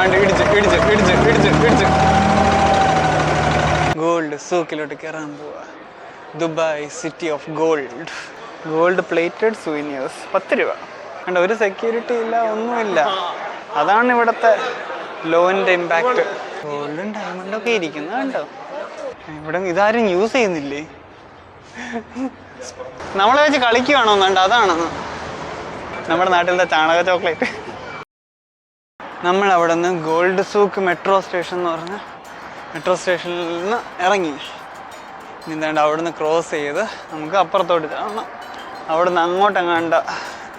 ഇടിച്ച് ഇടിച്ച് ഇടിച്ച് ഇടിച്ച് ഇടിച്ച് ഗോൾഡ് സൂക്കിലോട്ട് കയറാൻ പോവാ. Dubai city of gold. Gold plated souvenirs 10 രൂപ. കണ്ടോ, ഒരു സെക്യൂരിറ്റി ഇല്ല, ഒന്നുമില്ല. അതാണ് ഇവിടുത്തെ ലോന്റെ ഇമ്പാക്ട്. ഗോൾഡും ഡയമണ്ടും ഒക്കെ ഇരിക്കുന്നത് കണ്ടോ. ഇവിടെ ഇതാരും യൂസ് ചെയ്യുന്നില്ലേ? നമ്മളെ വെച്ച് കളിക്കുകയാണോ വേണ്ട, അതാണ് നമ്മുടെ നാട്ടിലത്തെ ചാണക ചോക്ലേറ്റ്. നമ്മൾ അവിടെ നിന്ന് ഗോൾഡ് സൂക്ക് മെട്രോ സ്റ്റേഷൻ എന്ന് പറഞ്ഞ മെട്രോ സ്റ്റേഷനിൽ നിന്ന് ഇറങ്ങി. എന്താണ്ട് അവിടെ നിന്ന് ക്രോസ് ചെയ്ത് നമുക്ക് അപ്പുറത്തോട്ട് കാണണം. അവിടെ നിന്ന് അങ്ങോട്ടെങ്ങാണ്ട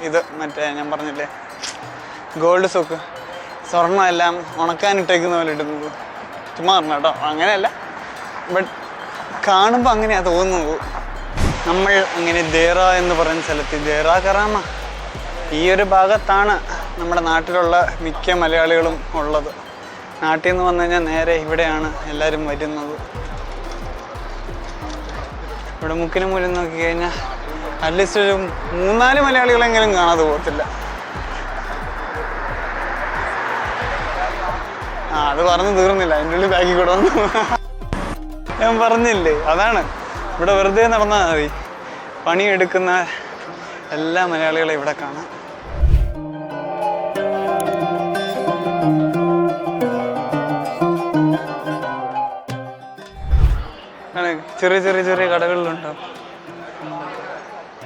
ഇത് മറ്റേ ഞാൻ പറഞ്ഞില്ലേ ഗോൾഡ് സൂക്ക്, സ്വർണ്ണം എല്ലാം ഉണക്കാനിട്ടേക്കുന്ന പോലെ ഇടുന്നത്. ചുമ്മാ പറഞ്ഞ കേട്ടോ, അങ്ങനെയല്ല, ബട്ട് കാണുമ്പോൾ അങ്ങനെയാണ് തോന്നുന്നത്. നമ്മൾ അങ്ങനെ ദേറ എന്ന് പറയുന്ന സ്ഥലത്ത്, ദേറ കറാമ, ഈ ഒരു ഭാഗത്താണ് നമ്മുടെ നാട്ടിലുള്ള മിക്ക മലയാളികളും ഉള്ളത്. നാട്ടിൽ നിന്ന് വന്നു കഴിഞ്ഞാൽ നേരെ ഇവിടെയാണ് എല്ലാവരും വരുന്നത്. ഇവിടെ മുക്കിനും മുന്നിൽ നോക്കി കഴിഞ്ഞാൽ അറ്റ്ലീസ്റ്റ് ഒരു 3-4 മലയാളികളെങ്കിലും കാണാതെ പോകത്തില്ല. അത് പറഞ്ഞു തീർന്നില്ല, അതിൻ്റെ ഉള്ളിൽ ബാക്കി കൂടെ വന്നു. ഞാൻ പറഞ്ഞില്ലേ, അതാണ് ഇവിടെ വെറുതെ നടന്നാൽ മതി, പണിയെടുക്കുന്ന എല്ലാ മലയാളികളെ ഇവിടെ കാണാം. ചെറിയ ചെറിയ ചെറിയ കടകളിലുണ്ടാവും.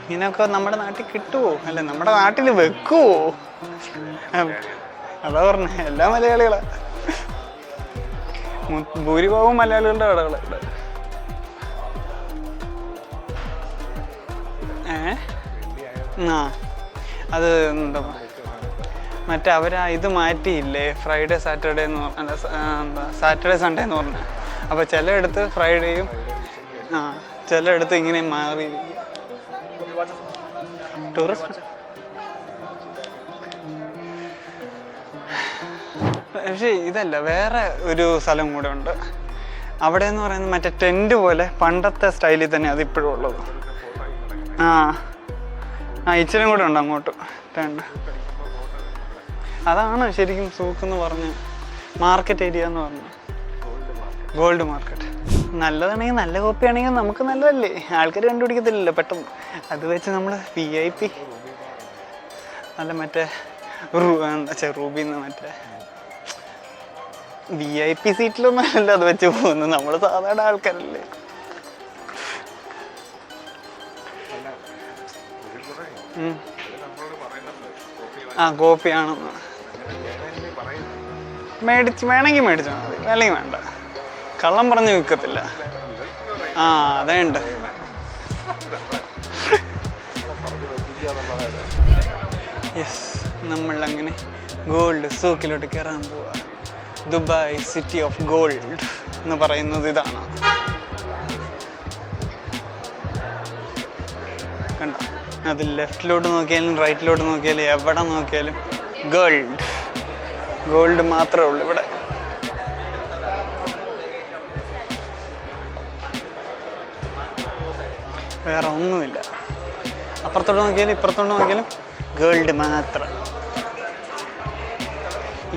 ഇങ്ങനെയൊക്കെ നമ്മുടെ നാട്ടിൽ കിട്ടുമോ? അല്ല, നമ്മുടെ നാട്ടിൽ വെക്കുവോ? അതാ പറഞ്ഞ എല്ലാ മലയാളികളാ, ഭൂരിഭാഗവും മലയാളികളുടെ കടകളാ ഇവിടെ. അത് എന്താ മറ്റേ അവരാ ഇത് മാറ്റിയില്ലേ, ഫ്രൈഡേ സാറ്റർഡേ എന്ന് പറഞ്ഞ, എന്താ സാറ്റർഡേ സൺഡേ എന്ന് പറഞ്ഞ. അപ്പോൾ ചിലയിടത്ത് ഫ്രൈഡേയും ചിലയിടത്ത് ഇങ്ങനെ മാറിയിരിക്കും. ടൂറിസ്റ്റ് പക്ഷേ ഇതല്ല, വേറെ ഒരു സ്ഥലം കൂടെ ഉണ്ട്. അവിടെ എന്ന് പറയുന്നത് മറ്റേ ടെൻറ്റ് പോലെ പണ്ടത്തെ സ്റ്റൈലിൽ തന്നെ അതിപ്പോഴും ഉള്ളത്. ഇച്ചിരി കൂടെ ഉണ്ട് അങ്ങോട്ട് ടെൻറ്റ്. അതാണ് ശരിക്കും സൂക്ക് എന്ന് പറഞ്ഞ് മാർക്കറ്റ് ഏരിയ എന്ന് പറഞ്ഞു, ഗോൾഡ് മാർക്കറ്റ്. നല്ലതാണെങ്കിൽ, നല്ല കോപ്പി ആണെങ്കിൽ നമുക്ക് നല്ലതല്ലേ, ആൾക്കാർ കണ്ടുപിടിക്കത്തില്ലല്ലോ പെട്ടെന്ന്. അത് വെച്ച് നമ്മൾ VIP നല്ല മറ്റേ റൂബിന്ന് മറ്റേ VIP സീറ്റിലൊന്നും അല്ല അത് വെച്ച് പോകുന്നത്, നമ്മൾ സാധാരണ ആൾക്കാരല്ലേ. കോപ്പിയാണെന്ന് വേണമെങ്കിൽ മേടിച്ചാൽ മതി, അല്ലെങ്കിൽ വേണ്ട. കള്ളം പറഞ്ഞ് വിൽക്കത്തില്ല. അതേ ഉണ്ട്. യെസ്, നമ്മളങ്ങനെ ഗോൾഡ് സൂക്കിലോട്ട് കയറാൻ പോവാ. ദുബായ് സിറ്റി ഓഫ് ഗോൾഡ് എന്ന് പറയുന്നത് ഇതാണ്. കണ്ടോ, അത് ലെഫ്റ്റിലോട്ട് നോക്കിയാലും റൈറ്റിലോട്ട് നോക്കിയാലും എവിടെ നോക്കിയാലും ഗോൾഡ്, ഗോൾഡ് മാത്രമേ ഉള്ളൂ ഇവിടെ. വേറെ ഒന്നുമില്ല. അപ്പുറത്തോട്ട് നോക്കിയാലും ഇപ്പുറത്തോട്ട് നോക്കിയാലും ഗോൾഡ് മാത്രം.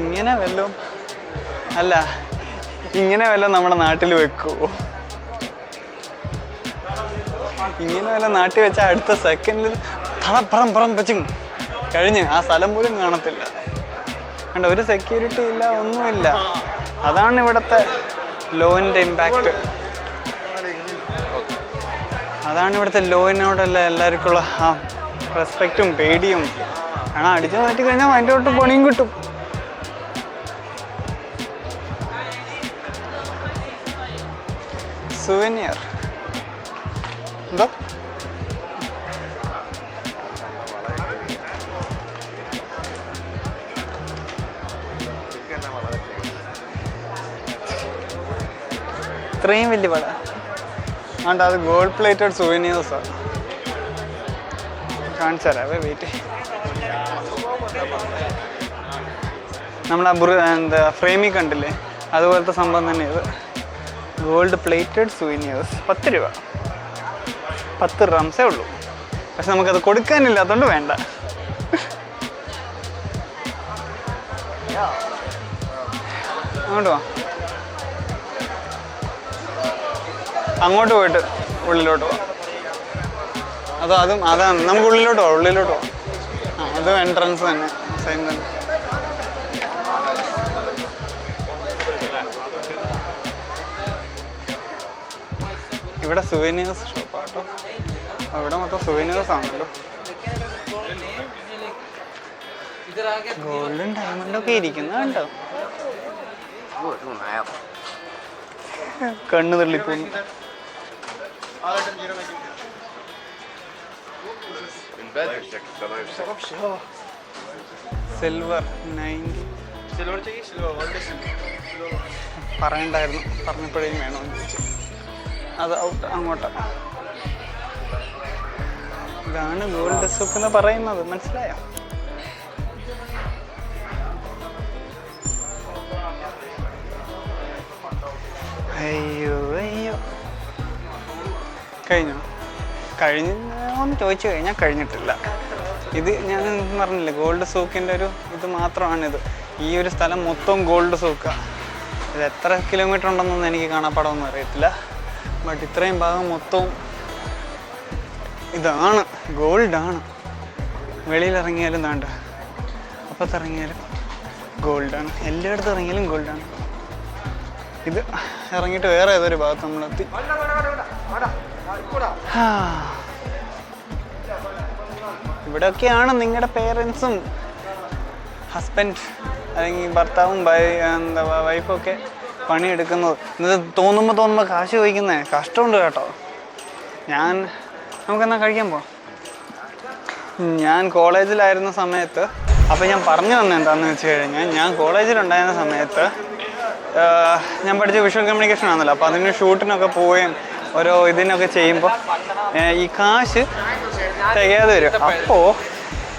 ഇങ്ങനെ വല്ലതും അല്ല, ഇങ്ങനെ വല്ലതും നമ്മുടെ നാട്ടിൽ വെക്കുമോ? ഇങ്ങനെ വല്ല നാട്ടിൽ വെച്ചാൽ അടുത്ത സെക്കൻഡിൽ പറം വെച്ചും കഴിഞ്ഞ് ആ സ്ഥലം പോലും കാണത്തില്ല. കണ്ട, ഒരു സെക്യൂരിറ്റി ഇല്ല, ഒന്നുമില്ല. അതാണ് ഇവിടുത്തെ ലോന്റെ ഇമ്പാക്ട്. അതാണ് ഇവിടുത്തെ ലോയിനോടല്ല എല്ലാവർക്കുള്ള റെസ്പെക്റ്റും പേടിയും. കാരണം അടിച്ചു മാറ്റി കഴിഞ്ഞാൽ അതിൻ്റെ തൊട്ട് പണിയും കിട്ടും. സുവനിയർ എന്തോ ഇത്രയും വലിയ പട വേണ്ട, അത് ഗോൾഡ് പ്ലേറ്റഡ് സുവനിയേഴ്സാണ്. കാണിച്ചു തരാവേ, വെയിറ്റ്. നമ്മളാ എന്താ ഫ്രെയിമിൽ കണ്ടില്ലേ, അതുപോലത്തെ സംഭവം തന്നെ ഇത്. ഗോൾഡ് പ്ലേറ്റഡ് സുവനിയേഴ്സ് 10 രൂപ. 10 റംസേ ഉള്ളൂ. പക്ഷെ നമുക്കത് കൊടുക്കാനില്ലാത്തതുകൊണ്ട് വേണ്ട. അങ്ങോട്ട് പോവാം. അങ്ങോട്ട് പോയിട്ട് ഉള്ളിലോട്ട് പോവാം. അതാണ് നമുക്ക് ഉള്ളിലോട്ട് പോവാം. അതും എൻട്രൻസ് തന്നെ, സെയിം തന്നെ. ഇവിടെ സുവനീഴ്സ് ഷോപ്പാട്ടോ. ഇവിടെ മൊത്തം സുവനീഴ്സ് ആണല്ലോ. ഗോൾഡും ഡയമണ്ടൊക്കെ ഇരിക്കുന്നുണ്ടോ? കണ്ണു തള്ളിപ്പോന്നു. സിൽവർ 90. പറയണ്ടായിരുന്നു, പറഞ്ഞപ്പോഴേക്കും വേണമെന്ന് ചോദിച്ചു. അത് ഔട്ട് അങ്ങോട്ടാണ്. ഇതാണ് ഗോൾഡ് സൂക്ക് എന്ന് പറയുന്നത്, മനസ്സിലായോ? അയ്യോ കഴിഞ്ഞോന്ന് ചോദിച്ചു കഴിഞ്ഞാൽ കഴിഞ്ഞിട്ടില്ല. ഇത് ഞാൻ പറഞ്ഞില്ലേ, ഗോൾഡ് സൂക്കിൻ്റെ ഒരു ഇത് മാത്രമാണിത്. ഈ ഒരു സ്ഥലം മൊത്തം ഗോൾഡ് സൂക്കാണ്. ഇത് എത്ര കിലോമീറ്റർ ഉണ്ടെന്നൊന്നും എനിക്ക് കാണാപ്പാടമൊന്നും അറിയത്തില്ല. ബട്ട് ഇത്രയും ഭാഗം മൊത്തവും ഇതാണ്, ഗോൾഡാണ്. വെളിയിലിറങ്ങിയാലും താണ്ട, അപ്പത്തിറങ്ങിയാലും ഗോൾഡാണ്. എല്ലായിടത്തും ഇറങ്ങിയാലും ഗോൾഡാണ്. ഇത് ഇറങ്ങിയിട്ട് വേറെ ഏതൊരു ഭാഗത്ത് നമ്മളെത്തി. ഇവിടെയൊക്കെയാണ് നിങ്ങളുടെ പേരൻസും ഹസ്ബൻഡ് അല്ലെങ്കിൽ ഭർത്താവും വൈഫൊക്കെ പണിയെടുക്കുന്നത്. ഇത് തോന്നുമ്പോൾ കാശ് ചോദിക്കുന്നത് കഷ്ടമുണ്ട് കേട്ടോ. നമുക്കെന്നാ കഴിക്കാൻ പോവാം. ഞാൻ കോളേജിലായിരുന്ന സമയത്ത്, അപ്പോൾ ഞാൻ പറഞ്ഞു തന്നെ എന്താണെന്ന് വെച്ച് കഴിഞ്ഞാൽ, ഞാൻ കോളേജിലുണ്ടായിരുന്ന സമയത്ത് ഞാൻ പഠിച്ച വിഷ്വൽ കമ്മ്യൂണിക്കേഷൻ ആണല്ലോ. അപ്പോൾ അതിന് ഷൂട്ടിനൊക്കെ പോവുകയും ഓരോ ഇതിനൊക്കെ ചെയ്യുമ്പോൾ ഈ കാശ് തികയാതെ വരും. അപ്പോൾ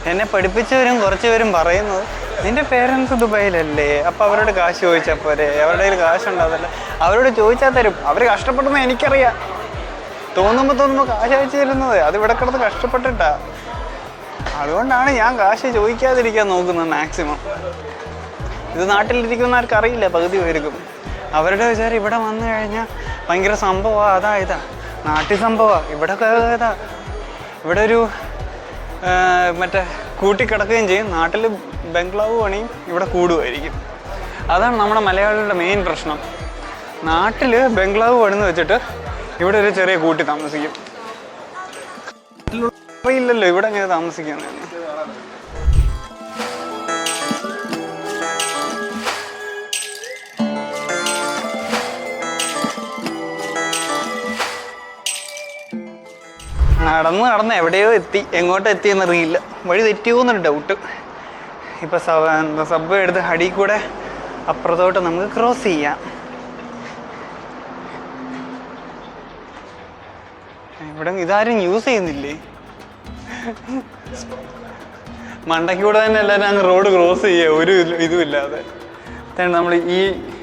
എന്നെ പഠിപ്പിച്ചവരും കുറച്ച് പേരും പറയുന്നത്, നിൻ്റെ പേരൻസ് ദുബായിലല്ലേ, അപ്പോൾ അവരോട് കാശ് ചോദിച്ചാൽ പോരെ, അവരുടെ കയ്യിൽ കാശുണ്ടാവില്ല, അവരോട് ചോദിച്ചാൽ തരും. അവർ കഷ്ടപ്പെടുന്നത് എനിക്കറിയാം. തോന്നുമ്പോൾ കാശ് അയച്ചു തരുന്നത്, അത് ഇവിടെ കിടന്ന് കഷ്ടപ്പെട്ടിട്ടാ. അതുകൊണ്ടാണ് ഞാൻ കാശ് ചോദിക്കാതിരിക്കാൻ നോക്കുന്നത് മാക്സിമം. ഇത് നാട്ടിലിരിക്കുന്നവർക്ക് അറിയില്ല, പകുതി പേർക്കും. അവരുടെ വിചാരം ഇവിടെ വന്നു കഴിഞ്ഞാൽ ഭയങ്കര സംഭവമാണ്, ഇതാ നാട്ടിൽ സംഭവമാണ്. ഇവിടെ ഒരു മറ്റേ കൂട്ടിക്കിടക്കുകയും ചെയ്യും. നാട്ടിൽ ബംഗ്ലാവ് പണിയും ഇവിടെ കൂടുമായിരിക്കും. അതാണ് നമ്മുടെ മലയാളികളുടെ മെയിൻ പ്രശ്നം. നാട്ടിൽ ബംഗ്ലാവ് പണിന്ന് വെച്ചിട്ട് ഇവിടെ ഒരു ചെറിയ കൂട്ടി താമസിക്കും. അറിയില്ലല്ലോ ഇവിടെ എങ്ങനെ താമസിക്കുന്നത്. നടന്ന് എവിടെയോ എത്തി, എങ്ങോട്ടോ എത്തിയെന്നറിയില്ല. വഴി തെറ്റിയോന്നൊരു ഡൗട്ട്. ഇപ്പം സബ്വേ എടുത്ത് ഹടി കൂടെ അപ്പുറത്തോട്ട് നമുക്ക് ക്രോസ് ചെയ്യാം. ഇവിടെ ഇതാരും യൂസ് ചെയ്യുന്നില്ലേ? മണ്ടയ്ക്കൂടെ തന്നെ എല്ലാവരും അങ്ങ് റോഡ് ക്രോസ് ചെയ്യുക, ഒരു ഇതുമില്ലാതെ. നമ്മൾ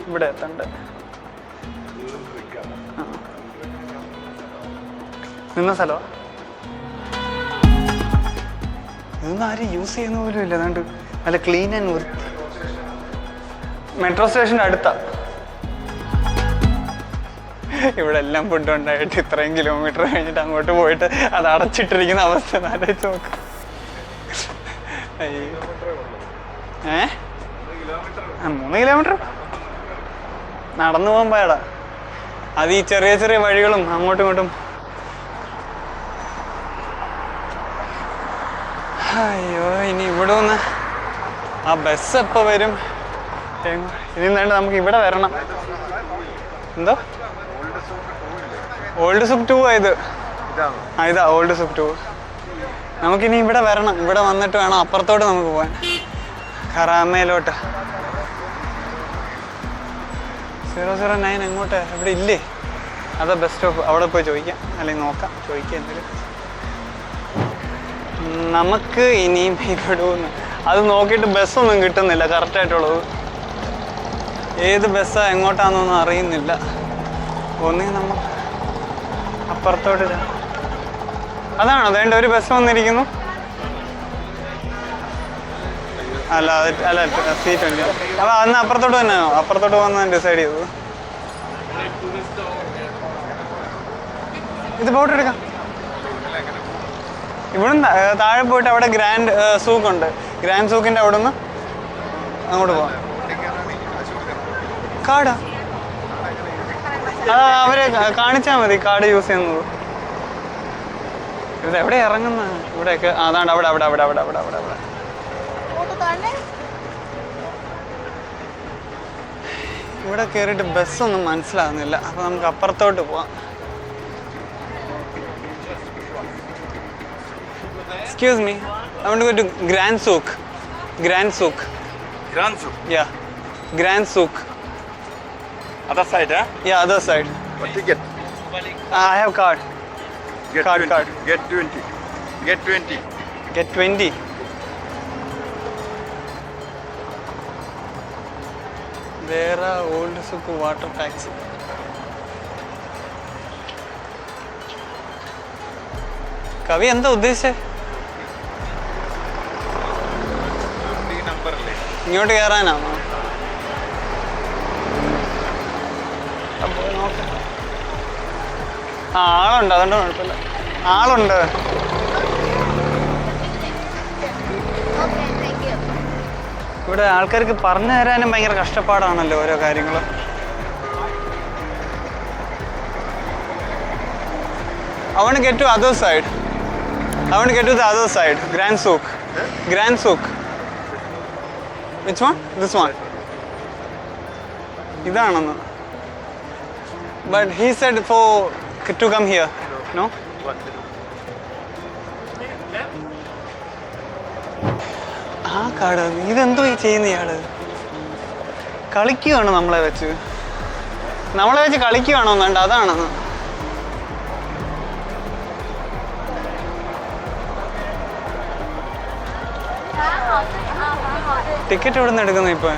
ഇവിടെ എത്തണ്ട. നിന്ന സ്ഥലമാണ്. ഇതൊന്നും ആരും യൂസ് ചെയ്യുന്ന പോലും ഇല്ല. അതുകൊണ്ട് നല്ല ക്ലീൻ ആൻഡ് വൃത്തി. മെട്രോ സ്റ്റേഷൻ്റെ അടുത്താ. ഇവിടെ എല്ലാം ഫുഡ് ഉണ്ടായിട്ട് ഇത്രയും കിലോമീറ്റർ കഴിഞ്ഞിട്ട് അങ്ങോട്ട് പോയിട്ട് അത് അടച്ചിട്ടിരിക്കുന്ന അവസ്ഥ ആലോചിച്ച് നോക്കാം. അയ്യോ, 3 കിലോമീറ്റർ നടന്നു പോകാൻ പാടാ. അത് ഈ ചെറിയ ചെറിയ വഴികളും അങ്ങോട്ടും ഇങ്ങോട്ടും. അയ്യോ, ഇനി ഇവിടെ ഒന്ന് ആ ബസ് എപ്പോൾ വരും? ഇനി വേണ്ട, നമുക്ക് ഇവിടെ വരണം. എന്തോ ഓൾഡ് സൂക്ക് 2 ആയത്. ഇതാ ഓൾഡ് സൂക്ക് 2. നമുക്കിനി ഇവിടെ വരണം. ഇവിടെ വന്നിട്ട് വേണം അപ്പുറത്തോട്ട് നമുക്ക് പോകാൻ, ഖറാമയിലോട്ട്. 009 എങ്ങോട്ട്? ഇവിടെ ഇല്ലേ? അതാ ബസ് സ്റ്റോപ്പ്. അവിടെ പോയി ചോദിക്കാം, അല്ലെങ്കിൽ നോക്കാം, ചോദിക്കാം എന്തെങ്കിലും. നമുക്ക് ഇനിയും ഇവിടെ ഒന്ന് അത് നോക്കിയിട്ട് ബസ്സൊന്നും കിട്ടുന്നില്ല കറക്റ്റായിട്ടുള്ളത്. ഏത് ബസ്സാണ് എങ്ങോട്ടാണെന്നൊന്നും അറിയുന്നില്ല. ഒന്നെങ്കിൽ നമുക്ക് അപ്പുറത്തോട്ട്. അതാണോ വേണ്ട? ഒരു ബസ് വന്നിരിക്കുന്നു. അല്ല അല്ല C20. അപ്പോൾ അന്ന് അപ്പുറത്തോട്ട് തന്നെയാണോ? അപ്പുറത്തോട്ട് പോകുന്ന ഡിസൈഡ് ചെയ്തത്. ഇത് ബോട്ട് എടുക്കാം. ഇവിടുന്ന് താഴെ പോയിട്ട് അവിടെ ഗ്രാൻഡ് സൂക്കുണ്ട്. ഗ്രാൻഡ് സൂക്കിൻ്റെ അവിടെ നിന്ന് അങ്ങോട്ട് പോവാം. കാർഡാ? അത് അവരെ കാണിച്ചാൽ മതി കാർഡ് യൂസ് ചെയ്യുന്നത്. ഇത് എവിടെ ഇറങ്ങുന്ന? ഇവിടെയൊക്കെ അതാണ്ട് അവിടെ അവിടെ അവിടെ അവിടെ അവിടെ അവിടെ അവിടെ ഇവിടെ കയറിയിട്ട് ബസ്സൊന്നും മനസ്സിലാകുന്നില്ല. അപ്പോൾ നമുക്ക് അപ്പുറത്തോട്ട് പോവാം. Excuse me, I want to go to Grand Souk. Grand Souk. Grand Souk? Yeah, Grand Souk. Other side, huh? Yeah, other side. What ticket? I have card. Get Card, 20. card. Get 20. Get 20. Get 20. There are Old Souk water taxi. കവി എന്താ ഉദ്ദേശിച്ചത്? ഇങ്ങോട്ട് കയറാനാണോ? ആ ആളുണ്ട്, അതുകൊണ്ട് കുഴപ്പമില്ല. ആളുണ്ട്. ഇവിടെ ആൾക്കാർക്ക് പറഞ്ഞു തരാനും ഭയങ്കര കഷ്ടപ്പാടാണല്ലോ ഓരോ കാര്യങ്ങൾ. I want to get to other side. I want to get to the other side. Grand Souk. Grand Souk. Which one? This one. ഇതാണെന്ന്. But he said to come here. No? ആ കാട് ഇതെന്തോ ഈ ചെയ്യുന്ന ഇയാള്? കളിക്കുകയാണ് നമ്മളെ വെച്ച് കളിക്കുകയാണോ? വേണ്ട, അതാണെന്ന്. ടിക്കറ്റ് ഇവിടെ നിന്ന് എടുക്കുന്ന? ഇപ്പൊ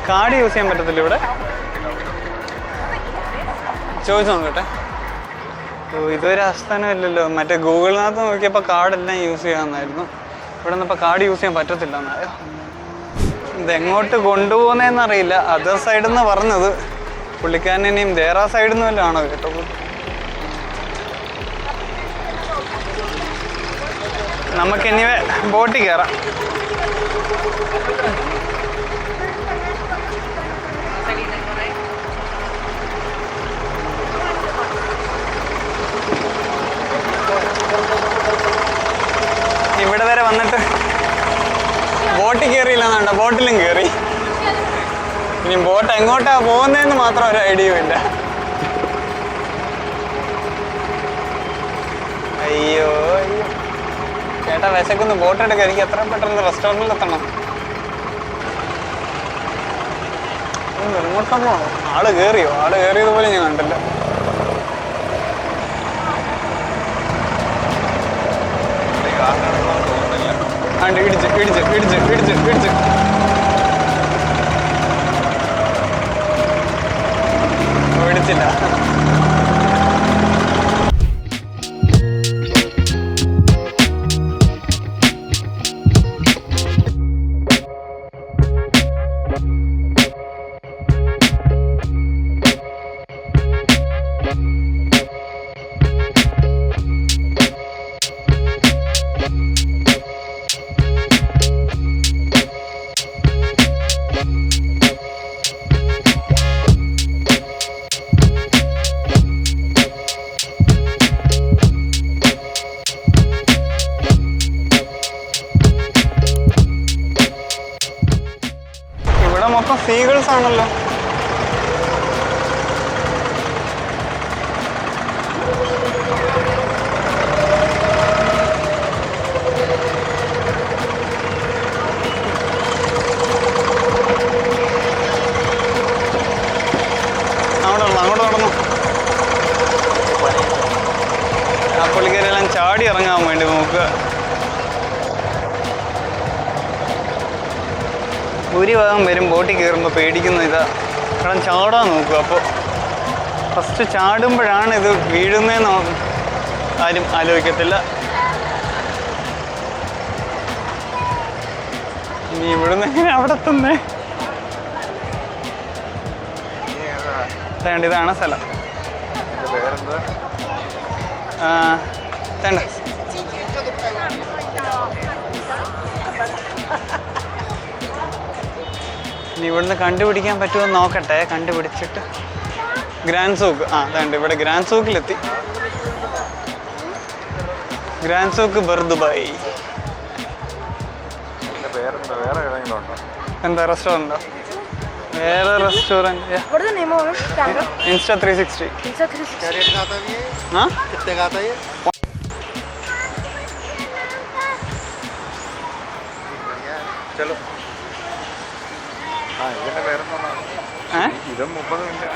കാർഡ് യൂസ് ചെയ്യാൻ പറ്റത്തില്ല ഇവിടെ. ചോദിച്ചു നോക്കട്ടെ. ഓ, ഇതൊരു ആസ്ഥാനമില്ലല്ലോ. മറ്റേ ഗൂഗിളിനകത്ത് നോക്കിയപ്പോൾ കാർഡെല്ലാം യൂസ് ചെയ്യാമെന്നായിരുന്നു. ഇവിടെ നിന്നിപ്പോൾ കാർഡ് യൂസ് ചെയ്യാൻ പറ്റത്തില്ല എന്നായോ. ഇതെങ്ങോട്ട് കൊണ്ടുപോകുന്നതെന്നറിയില്ല. അതർ സൈഡിൽ നിന്ന് പറഞ്ഞത്. പുള്ളിക്കാരനെയും ദേറാ സൈഡിൽ നിന്ന് വല്ലതും ആണോ കേട്ടോ? നമുക്കിനി ബോട്ടിൽ കയറാം. ഇവിടെ വരെ വന്നിട്ട് ബോട്ടിൽ കയറിയില്ലെന്നുണ്ടോ? ബോട്ടിലും കയറി. ഇനി ബോട്ട് എങ്ങോട്ടാ പോകുന്നതെന്ന് മാത്രം ഒരു ഐഡിയയും ഇല്ല. അയ്യോ അയ്യോ ചേട്ടാ, വിശക്കൊന്ന് ബോട്ട് എടുക്കുക. എനിക്ക് എത്ര പെട്ടെന്ന് റെസ്റ്റോറൻറ്റിൽ എത്തണം. എങ്ങോട്ടാണോ? ആള് കയറിയോ? ആള് കയറിയത് പോലെ ഞാൻ കണ്ടില്ല. ആണ്ട് ഇടിച്ച് ഇടിച്ച് ഇടിച്ച് ഇടിച്ച് ഇടിച്ച് ഇടിച്ചില്ല. മൊത്തം സീഗൾസ് ആണല്ലോ. അങ്ങോട്ട് നടന്നു. ആ പുള്ളിക്കാരെല്ലാം ചാടി ഇറങ്ങാൻ വേണ്ടി നോക്കുക. ഭൂരിഭാഗം വരും ബോട്ടിൽ കയറുമ്പോൾ പേടിക്കുന്ന ഇതാ. കാരണം ചാടാൻ നോക്കുക. അപ്പോൾ ഫസ്റ്റ് ചാടുമ്പോഴാണ് ഇത് വീഴുന്നതെന്ന് ആരും ആലോചിക്കത്തില്ല. നീ ഇവിടുന്ന് എങ്ങനെ അവിടെ എത്തുന്നേ? ഇതാണ് സ്ഥലം. തേണ്ട ഇനി ഇവിടുന്ന് കണ്ടുപിടിക്കാൻ പറ്റുമോ നോക്കട്ടെ. കണ്ടുപിടിച്ചിട്ട് ഗ്രാൻഡ് സൂക്ക്. അതാണ്ട് ഇവിടെ ഗ്രാൻഡ് സൂക്കിലെത്തി. Grand souk Bur Dubai. എന്താ റെസ്റ്റോറൻറ്റോ? വേറെ റെസ്റ്റോറൻറ്റ് ഇൻസ്റ്റാ 360. ഇതും 30 മിനിറ്റ്.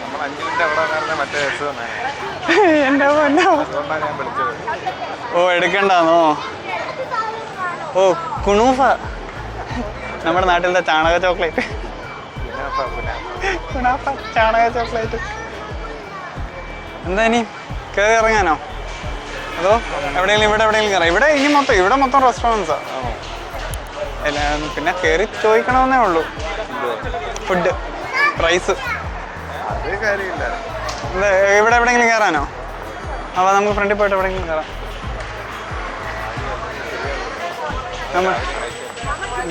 നമ്മൾ 5 മിനിറ്റ് അവിടെ മറ്റേ എൻ്റെ അതുകൊണ്ടാണ് ഞാൻ വിളിച്ചത്. ഓ എടുക്കണ്ടാന്നോ? ഓ കുണൂഫ, നമ്മുടെ നാട്ടിലത്തെ ചാണക ചോക്ലേറ്റ്. കുണാഫ ചാണക ചോക്ലേറ്റ്. എന്താ ഇനി കയറി ഇറങ്ങാനോ അതോ എവിടെയെങ്കിലും എവിടെയെങ്കിലും കയറാം? ഇവിടെ മൊത്തം റെസ്റ്റോറൻറ്റ്സാണ്. പിന്നെ കയറി ചോദിക്കണമെന്നേ ഉള്ളൂ ഫുഡ് പ്രൈസ്. എന്താ ഇവിടെ എവിടെയെങ്കിലും കയറാനോ? അപ്പോൾ നമുക്ക് ഫ്രണ്ടിൽ പോയിട്ട് എവിടെയെങ്കിലും കയറാം. നമ്മൾ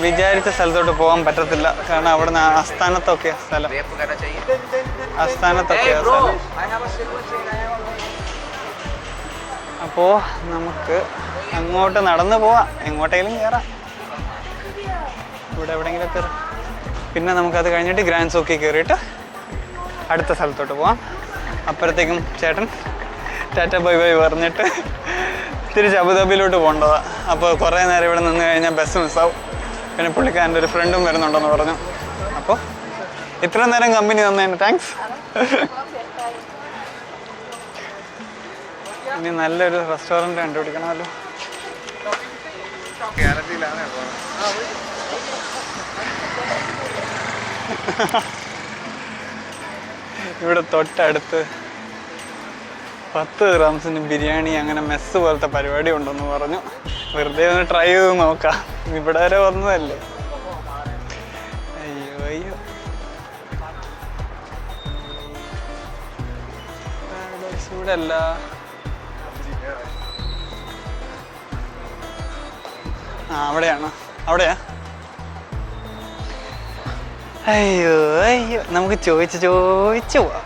വിചാരിച്ച സ്ഥലത്തോട്ട് പോകാൻ പറ്റത്തില്ല, കാരണം അവിടുന്ന് ആസ്ഥാനത്തൊക്കെയാണ് സ്ഥലം. അപ്പോൾ നമുക്ക് അങ്ങോട്ട് നടന്നു പോവാം, എങ്ങോട്ടെങ്കിലും കയറാം. ഇവിടെ എവിടെയെങ്കിലും കയറാം. പിന്നെ നമുക്കത് കഴിഞ്ഞിട്ട് ഗ്രാൻഡ് സൂക്കിൽ കയറിയിട്ട് അടുത്ത സ്ഥലത്തോട്ട് പോവാം. അപ്പുറത്തേക്കും ചേട്ടൻ ടാറ്റ ബൈ ബൈ പറഞ്ഞിട്ട് തിരിച്ച് അബുദാബിയിലോട്ട് പോകേണ്ടതാണ്. അപ്പോൾ കുറേ നേരം ഇവിടെ നിന്ന് കഴിഞ്ഞാൽ ബസ് മിസ്സാവും. പിന്നെ പുള്ളിക്കാരൻ്റെ ഒരു ഫ്രണ്ടും വരുന്നുണ്ടെന്ന് പറഞ്ഞു. അപ്പോൾ ഇത്ര നേരം കമ്പനി തന്നതിന് താങ്ക്സ്. ഇനി നല്ലൊരു റെസ്റ്റോറൻറ്റ് കണ്ടുപിടിക്കണമല്ലോ. ഇവിടെ തൊട്ടടുത്ത് 10 ദിർഹംസിന് ബിരിയാണി അങ്ങനെ മെസ്സ് പോലത്തെ പരിപാടി ഉണ്ടെന്ന് പറഞ്ഞു. വെറുതെ ഒന്ന് ട്രൈ ചെയ്ത് നോക്കാം. ഇവിടെ വരെ വന്നതല്ലേ. അയ്യോ ഇവിടെ അല്ല, അവിടെയാണോ? അവിടെയാ? അയ്യോ നമുക്ക് ചോദിച്ചു പോവാം.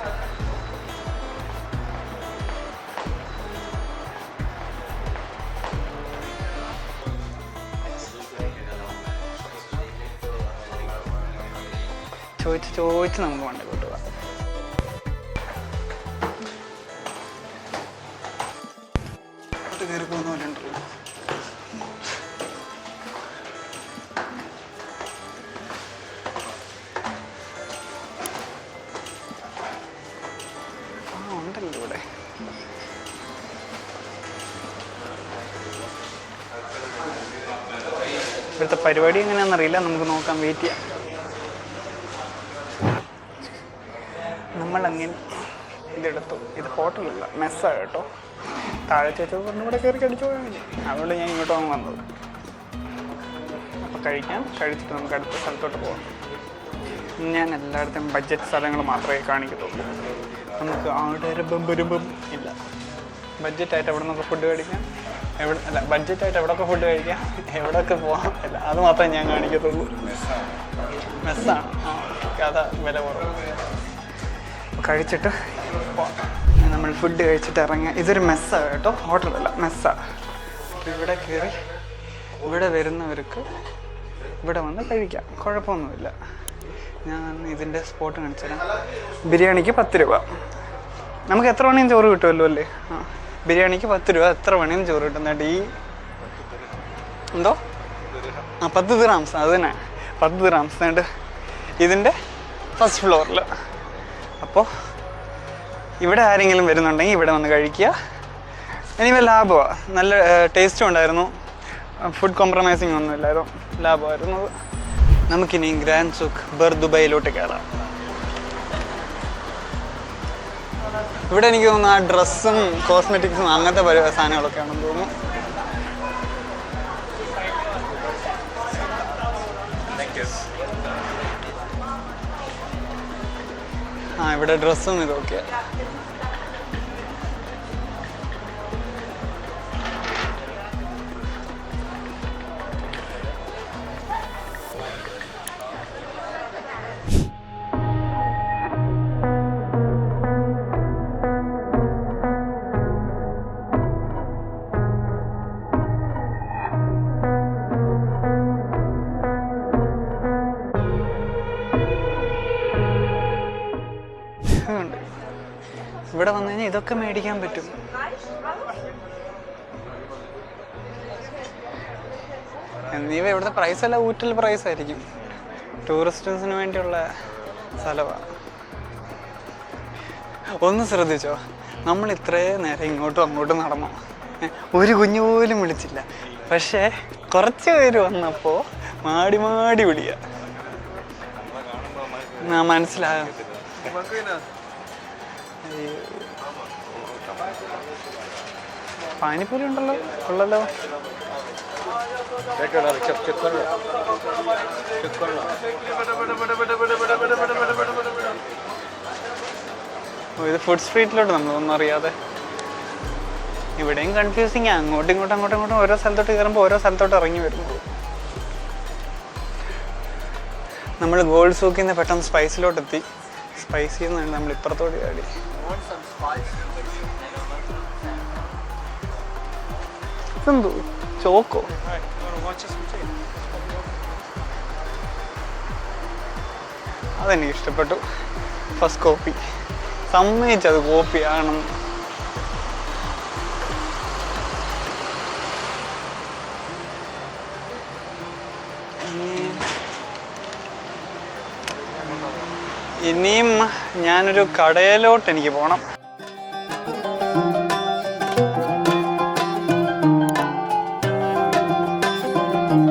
ചോദിച്ച് നമുക്ക് വണ്ടി കൊണ്ടുപോകാം. കയറി പോകുന്ന പോലെ ഉണ്ടല്ലോ. ഉണ്ടല്ലോ ഇവിടെ. ഇവിടുത്തെ പരിപാടി എങ്ങനെയാണെന്നറിയില്ല, നമുക്ക് നോക്കാം, വെയിറ്റ് ചെയ്യാം. നമ്മളങ്ങനെ ഇതെടുത്തു. ഇത് ഹോട്ടലല്ല, മെസ്സാണ് കേട്ടോ. താഴെ ചേച്ചത് പറഞ്ഞു ഇവിടെ കയറി കടിച്ചു പോയാൽ മതി. അതുകൊണ്ട് ഞാൻ ഇങ്ങോട്ടാണ് വന്നത്. അപ്പോൾ കഴിച്ചിട്ട് നമുക്ക് അടുത്ത സ്ഥലത്തോട്ട് പോകാം. ഞാൻ എല്ലായിടത്തും ബഡ്ജറ്റ് സ്ഥലങ്ങൾ മാത്രമേ കാണിക്കത്തുള്ളൂ. നമുക്ക് ആളുടെ ബമ്പരുമ്പം ഇല്ല. ബഡ്ജറ്റായിട്ട് എവിടെ നിന്നൊക്കെ ഫുഡ് കഴിക്കാം, ബഡ്ജറ്റായിട്ട് എവിടെയൊക്കെ ഫുഡ് കഴിക്കാം, എവിടെയൊക്കെ പോകാം, അല്ല അത് മാത്രമേ ഞാൻ കാണിക്കത്തുള്ളൂ. മെസ്സാണ്. അതാ വില കുറവ്. കഴിച്ചിട്ട് നമ്മൾ ഫുഡ് കഴിച്ചിട്ട് ഇറങ്ങാം. ഇതൊരു മെസ്സാണ് കേട്ടോ, ഹോട്ടലല്ല, മെസ്സാണ്. ഇവിടെ കയറി ഇവിടെ വരുന്നവർക്ക് ഇവിടെ വന്ന് കഴിക്കാം, കുഴപ്പമൊന്നുമില്ല. ഞാൻ ഇതിൻ്റെ സ്പോട്ട് കാണിച്ചു തരാം. ബിരിയാണിക്ക് 10 രൂപ. നമുക്ക് എത്ര മണിയും ചോറ് കിട്ടുമല്ലോ അല്ലേ? ബിരിയാണിക്ക് 10 രൂപ, എത്ര മണിയും ചോറ് കിട്ടും. എന്നിട്ട് ഈ എന്തോ 10 ദിർഹംസ്, അത് തന്നെ 10 ദിർഹംസ്. എന്നിട്ട് ഇതിൻ്റെ ഫസ്റ്റ് ഫ്ലോറിൽ. അപ്പോൾ ഇവിടെ ആരെങ്കിലും വരുന്നുണ്ടെങ്കിൽ ഇവിടെ വന്ന് കഴിക്കുക. ഇനി ലാഭമാണ്, നല്ല ടേസ്റ്റും ഉണ്ടായിരുന്നു, ഫുഡ് കോംപ്രമൈസിങ് ഒന്നും ഇല്ലായിരുന്നു, ലാഭമായിരുന്നത്. നമുക്കിനി ഗ്രാൻഡ് സൂക്ക് ബർദുബായിലോട്ട് കയറാം. ഇവിടെ എനിക്ക് തോന്നുന്നു ആ ഡ്രസ്സും കോസ്മെറ്റിക്സും അങ്ങനത്തെ സാധനങ്ങളൊക്കെ ആണെന്ന് തോന്നുന്നു. ഇവിടെ ഡ്രസ്സും ഇതൊക്കെയാ. ഇവിടെ വന്നു കഴിഞ്ഞാൽ ഇതൊക്കെ മേടിക്കാൻ പറ്റും. എന്നിവ ഇവിടുത്തെ പ്രൈസ് എല്ലാം ഊറ്റൽ പ്രൈസ് ആയിരിക്കും. ടൂറിസ്റ്റേഴ്സിന് വേണ്ടിയുള്ള സ്ഥലമാണ്. ഒന്ന് ശ്രദ്ധിച്ചോ, നമ്മൾ ഇത്രയും നേരം ഇങ്ങോട്ടും അങ്ങോട്ടും നടന്നു, ഒരു കുഞ്ഞു പോലും വിളിച്ചില്ല. പക്ഷേ കുറച്ച് പേര് വന്നപ്പോൾ മാടി മാടി വിളിയ. മനസ്സിലാകും. പാനിപ്പൂരി ഉണ്ടല്ലോ, ഉള്ളല്ലോ. ഇത് ഫുഡ് സ്ട്രീറ്റിലോട്ട് നമ്മളൊന്നും അറിയാതെ. ഇവിടെയും കൺഫ്യൂസിങ്. അങ്ങോട്ടും ഇങ്ങോട്ടും ഓരോ സ്ഥലത്തോട്ട് കയറുമ്പോൾ ഓരോ സ്ഥലത്തോട്ട് ഇറങ്ങി വരുമ്പോൾ. നമ്മൾ ഗോൾഡ് സൂക്കിൽ നിന്ന് പെട്ടെന്ന് സ്പൈസിലോട്ടെത്തി. സ്പൈസിൽ നിന്നാണ് നമ്മൾ ഇപ്പുറത്തോട്ട് ചാടി. ഇതെന്തോ ചോക്കോ? അതെനിക്ക് ഇഷ്ടപ്പെട്ടു. ഫസ്റ്റ് കോപ്പി സമ്മതിച്ചത് കോപ്പിയാണ്. ഇനിയും ഞാനൊരു കടയിലോട്ട് എനിക്ക് പോകണം.